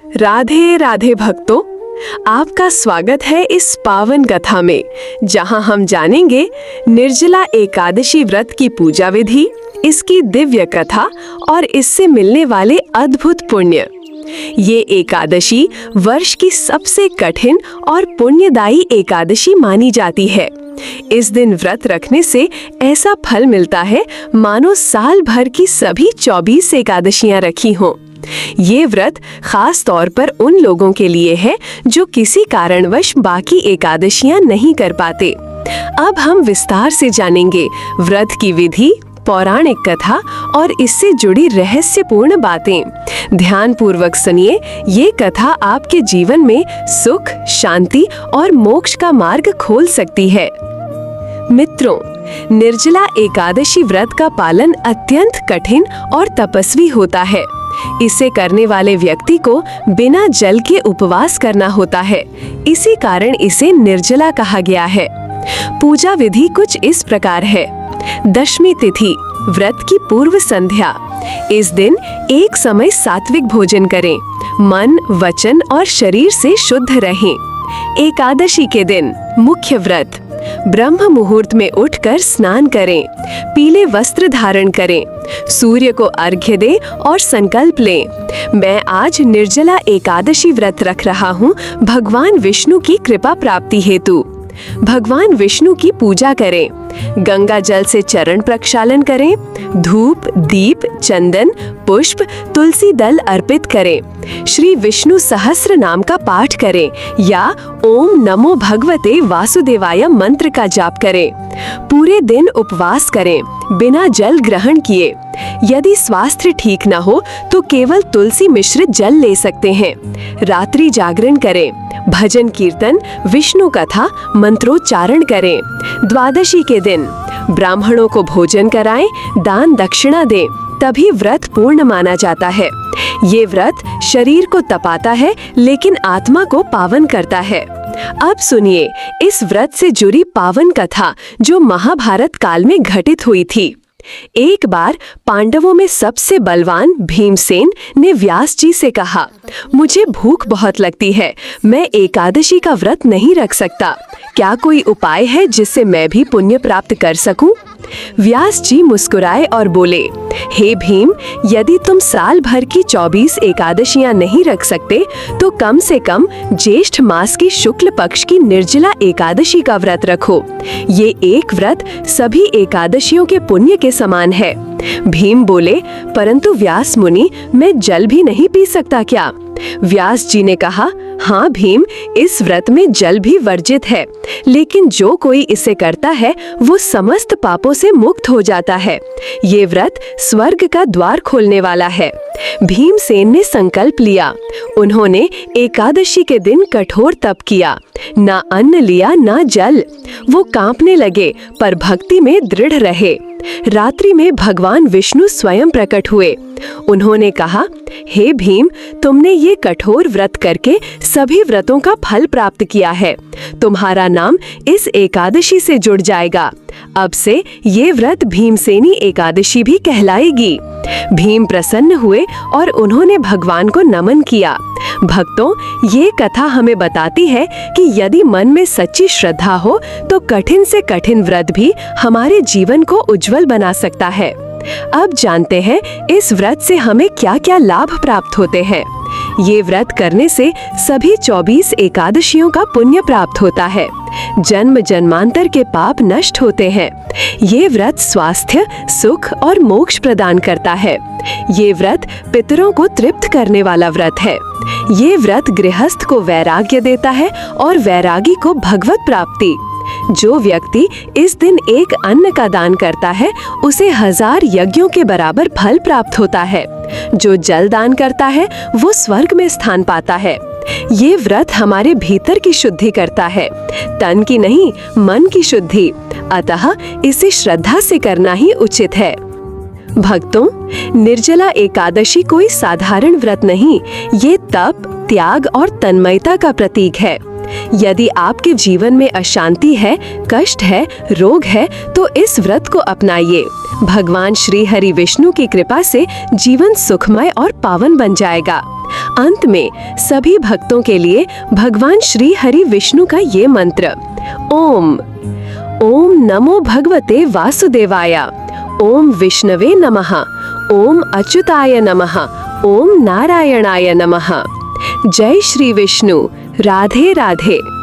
राधे राधे भक्तों, आपका स्वागत है इस पावन कथा में, जहां हम जानेंगे निर्जला एकादशी व्रत की पूजा विधि, इसकी दिव्य कथा और इससे मिलने वाले अद्भुत पुण्य। ये एकादशी वर्ष की सबसे कठिन और पुण्यदायी एकादशी मानी जाती है। इस दिन व्रत रखने से ऐसा फल मिलता है मानो साल भर की सभी 24 एकादशियां रखी हों। ये व्रत खास तौर पर उन लोगों के लिए है जो किसी कारणवश बाकी एकादशियां नहीं कर पाते। अब हम विस्तार से जानेंगे व्रत की विधि, पौराणिक कथा और इससे जुड़ी रहस्यपूर्ण बातें। ध्यान पूर्वक सुनिए, ये कथा आपके जीवन में सुख, शांति और मोक्ष का मार्ग खोल सकती है। मित्रों, निर्जला एकादशी व्रत का पालन अत्यंत कठिन और तपस्वी होता है। इसे करने वाले व्यक्ति को बिना जल के उपवास करना होता है, इसी कारण इसे निर्जला कहा गया है। पूजा विधि कुछ इस प्रकार है। दशमी तिथि, व्रत की पूर्व संध्या। इस दिन एक समय सात्विक भोजन करें, मन, वचन और शरीर से शुद्ध रहें। एकादशी के दिन मुख्य व्रत, ब्रह्म मुहूर्त में उठकर स्नान करें, पीले वस्त्र धारण करें, सूर्य को अर्घ्य दें और संकल्प लें, मैं आज निर्जला एकादशी व्रत रख रहा हूँ भगवान विष्णु की कृपा प्राप्ति हेतु। भगवान विष्णु की पूजा करें, गंगा जल से चरण प्रक्षालन करें, धूप, दीप, चंदन, पुष्प, तुलसी दल अर्पित करें, श्री विष्णु सहस्र नाम का पाठ करें या ओम नमो भगवते वासुदेवाय मंत्र का जाप करें। पूरे दिन उपवास करें, बिना जल ग्रहण किए। यदि स्वास्थ्य ठीक न हो तो केवल तुलसी मिश्रित जल ले सकते हैं। रात्रि जागरण करें, भजन कीर्तन, विष्णु कथा, मंत्रोच्चारण करें। द्वादशी के दिन ब्राह्मणों को भोजन कराएं, दान दक्षिणा दें, तभी व्रत पूर्ण माना जाता है। ये व्रत शरीर को तपाता है लेकिन आत्मा को पावन करता है। अब सुनिए इस व्रत से जुड़ी पावन कथा जो महाभारत काल में घटित हुई थी। एक बार पांडवों में सबसे बलवान भीमसेन ने व्यास जी से कहा, मुझे भूख बहुत लगती है, मैं एकादशी का व्रत नहीं रख सकता, क्या कोई उपाय है जिससे मैं भी पुण्य प्राप्त कर सकूं? व्यास जी मुस्कुराए और बोले, हे भीम, यदि तुम साल भर की 24 एकादशियां नहीं रख सकते तो कम से कम ज्येष्ठ मास की शुक्ल पक्ष की निर्जला एकादशी का व्रत रखो। ये एक व्रत सभी एकादशियों के पुण्य के समान है। भीम बोले, परंतु व्यास मुनि, मैं जल भी नहीं पी सकता क्या? व्यास जी ने कहा, हाँ भीम, इस व्रत में जल भी वर्जित है, लेकिन जो कोई इसे करता है वो समस्त पापों से मुक्त हो जाता है। ये व्रत स्वर्ग का द्वार खोलने वाला है। भीमसेन ने संकल्प लिया। उन्होंने एकादशी के दिन कठोर तप किया, ना अन्न लिया ना जल। वो कांपने लगे पर भक्ति में दृढ़ रहे। रात्रि में भगवान विष्णु स्वयं प्रकट हुए। उन्होंने कहा, हे भीम, तुमने ये कठोर व्रत करके सभी व्रतों का फल प्राप्त किया है। तुम्हारा नाम इस एकादशी से जुड़ जाएगा। अब से ये व्रत भीमसेनी एकादशी भी कहलाएगी। भीम प्रसन्न हुए और उन्होंने भगवान को नमन किया। भक्तों, ये कथा हमें बताती है कि यदि मन में सच्ची श्रद्धा हो तो कठिन से कठिन व्रत भी हमारे जीवन को उज्जवल बना सकता है। अब जानते हैं इस व्रत से हमें क्या क्या लाभ प्राप्त होते हैं। ये व्रत करने से सभी 24 एकादशियों का पुण्य प्राप्त होता है। जन्म जन्मांतर के पाप नष्ट होते हैं। ये व्रत स्वास्थ्य, सुख और मोक्ष प्रदान करता है। ये व्रत पितरों को तृप्त करने वाला व्रत है। ये व्रत गृहस्थ को वैराग्य देता है और वैरागी को भगवत प्राप्ति। जो व्यक्ति इस दिन एक अन्न का दान करता है उसे 1000 यज्ञों के बराबर फल प्राप्त होता है। जो जल दान करता है वो स्वर्ग में स्थान पाता है। ये व्रत हमारे भीतर की शुद्धि करता है, तन की नहीं, मन की शुद्धि। अतः इसे श्रद्धा से करना ही उचित है। भक्तों, निर्जला एकादशी कोई साधारण व्रत नहीं, ये तप, त्याग और तन्मयता का प्रतीक है। यदि आपके जीवन में अशांति है, कष्ट है, रोग है, तो इस व्रत को अपनाइए। भगवान श्री हरि विष्णु की कृपा से जीवन सुखमय और पावन बन जाएगा। अंत में सभी भक्तों के लिए भगवान श्री हरि विष्णु का ये मंत्र, ओम ओम नमो भगवते वासुदेवाय, ओम विष्णवे नमः, ओम अच्युताय नमः, ओम नारायणाय नमः। जय श्री विष्णु। राधे राधे।